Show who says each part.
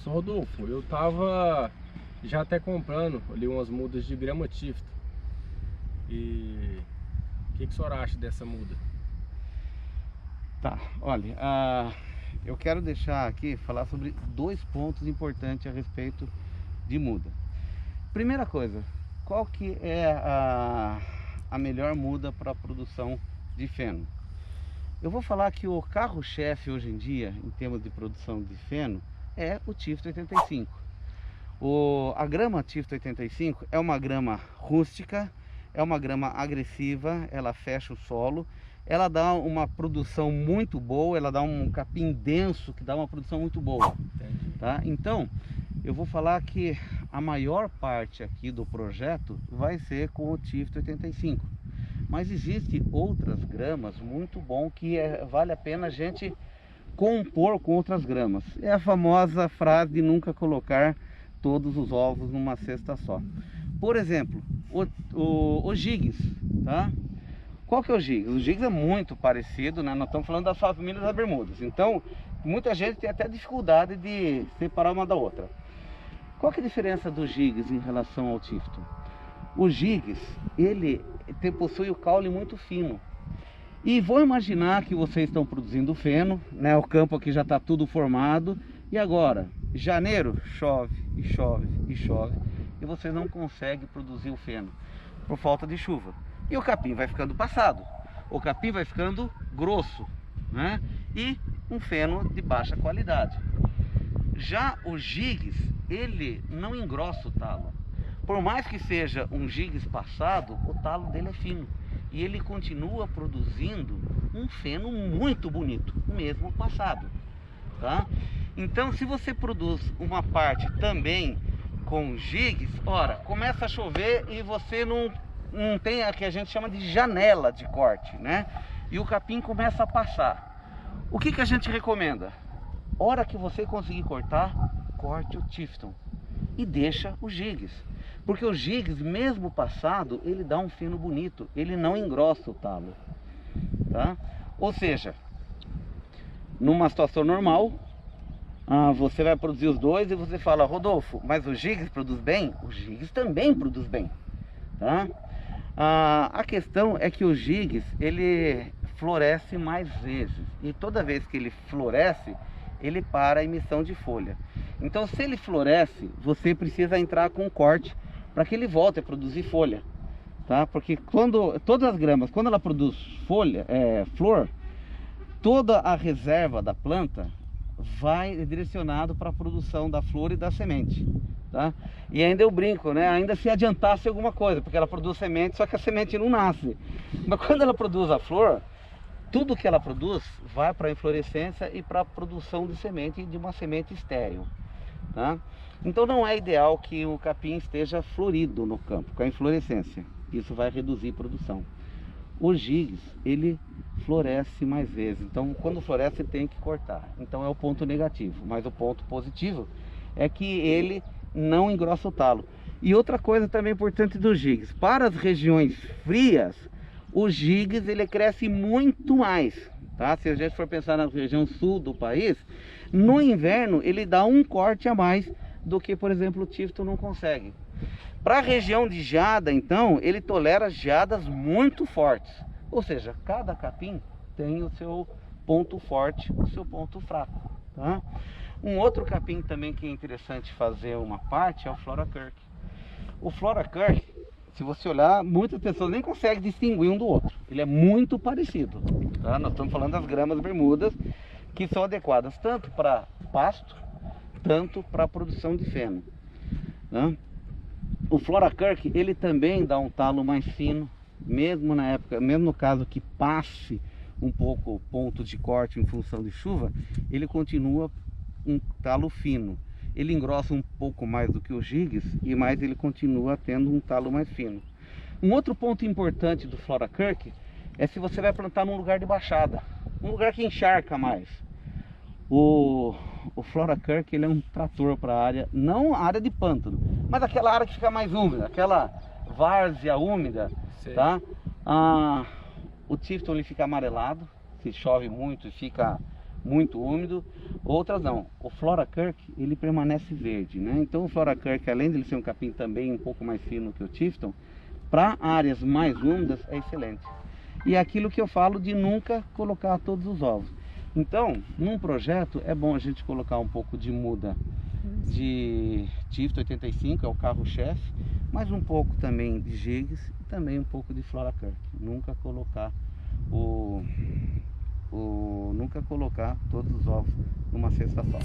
Speaker 1: Só Rodolfo, eu tava já até comprando ali umas mudas de grama Tifton. E o senhor acha dessa muda?
Speaker 2: Tá, olha, eu quero deixar aqui falar sobre dois pontos importantes a respeito de muda. Primeira coisa, qual que é a melhor muda para a produção de feno? Eu vou falar que o carro-chefe hoje em dia, em termos de produção de feno, é o Tifton 85. A grama Tifton 85 é uma grama rústica, é uma grama agressiva, ela fecha o solo, ela dá uma produção muito boa, ela dá um capim denso que dá uma produção muito boa.
Speaker 1: Entendi.
Speaker 2: Tá? Então, eu vou falar que a maior parte aqui do projeto vai ser com o Tifton 85. Mas existem outras gramas muito bom que vale a pena a gente compor com outras gramas. É a famosa frase de nunca colocar todos os ovos numa cesta só. Por exemplo, o Gigs, tá? Qual que é o Gigs? O Gigs é muito parecido, né? Nós estamos falando das famílias das bermudas. Então, muita gente tem até dificuldade de separar uma da outra. Qual que é a diferença do Gigs em relação ao Tifton? O Gigs, ele possui o caule muito fino. E vou imaginar que vocês estão produzindo feno, né? O campo aqui já está tudo formado. E agora, janeiro, chove e chove e chove. E vocês não conseguem produzir o feno por falta de chuva. E o capim vai ficando passado. O capim vai ficando grosso, né? E um feno de baixa qualidade. Já o Gigs, ele não engrossa o talo. Por mais que seja um Gigs passado, o talo dele é fino. E ele continua produzindo um feno muito bonito, mesmo passado. Tá? Então, se você produz uma parte também com Gigs, ora, começa a chover e você não tem a que a gente chama de janela de corte, né? E o capim começa a passar. O que a gente recomenda? Hora que você conseguir cortar, corte o Tifton e deixa o Gigs. Porque o Gigs, mesmo passado, ele dá um feno bonito, ele não engrossa o talo, tá? Ou seja, numa situação normal, você vai produzir os dois e você fala, Rodolfo, mas o Gigs produz bem? O Gigs também produz bem, tá? A questão é que o Gigs, ele floresce mais vezes, e toda vez que ele floresce, ele para a emissão de folha. Então, se ele floresce, você precisa entrar com um corte para que ele volte a produzir folha, tá? Porque todas as gramas, quando ela produz flor, toda a reserva da planta vai direcionado para a produção da flor e da semente, tá? E ainda eu brinco, né? Ainda se adiantasse alguma coisa, porque ela produz semente, só que a semente não nasce. Mas quando ela produz a flor, tudo que ela produz vai para a inflorescência e para a produção de semente, de uma semente estéril, tá? Então não é ideal que o capim esteja florido no campo, com a inflorescência. Isso vai reduzir a produção. O Gigs, ele floresce mais vezes. Então quando floresce tem que cortar. Então é o ponto negativo. Mas o ponto positivo é que ele não engrossa o talo. E outra coisa também importante do Gigs. Para as regiões frias, o Gigs ele cresce muito mais. Tá? Se a gente for pensar na região sul do país, no inverno ele dá um corte a mais do que, por exemplo, o Tifton não consegue. Para a região de geada, então, ele tolera geadas muito fortes. Ou seja, cada capim tem o seu ponto forte, o seu ponto fraco. Tá? Um outro capim também que é interessante fazer uma parte é o Flora Kirk. O Flora Kirk, se você olhar, muitas pessoas nem conseguem distinguir um do outro. Ele é muito parecido. Tá? Nós estamos falando das gramas bermudas, que são adequadas tanto para pasto, tanto para a produção de feno, né? O Flora Kirk, ele também dá um talo mais fino, mesmo na época, mesmo no caso que passe um pouco o ponto de corte em função de chuva, ele continua um talo fino. Ele engrossa um pouco mais do que o Gigs, e mais ele continua tendo um talo mais fino. Um outro ponto importante do Flora Kirk é se você vai plantar num lugar de baixada, um lugar que encharca mais. O Flora Kirk, ele é um trator para a área, não a área de pântano, mas aquela área que fica mais úmida, aquela várzea úmida, tá? O Tifton ele fica amarelado, se chove muito e fica muito úmido, outras não. O Flora Kirk, ele permanece verde, né? Então o Flora Kirk, além de ele ser um capim também um pouco mais fino que o Tifton, para áreas mais úmidas é excelente. E é aquilo que eu falo de nunca colocar todos os ovos. Então, num projeto é bom a gente colocar um pouco de muda de Tifton 85, é o carro-chefe, mas um pouco também de Giges e também um pouco de Flora Kirk. Nunca colocar nunca colocar todos os ovos numa cesta só.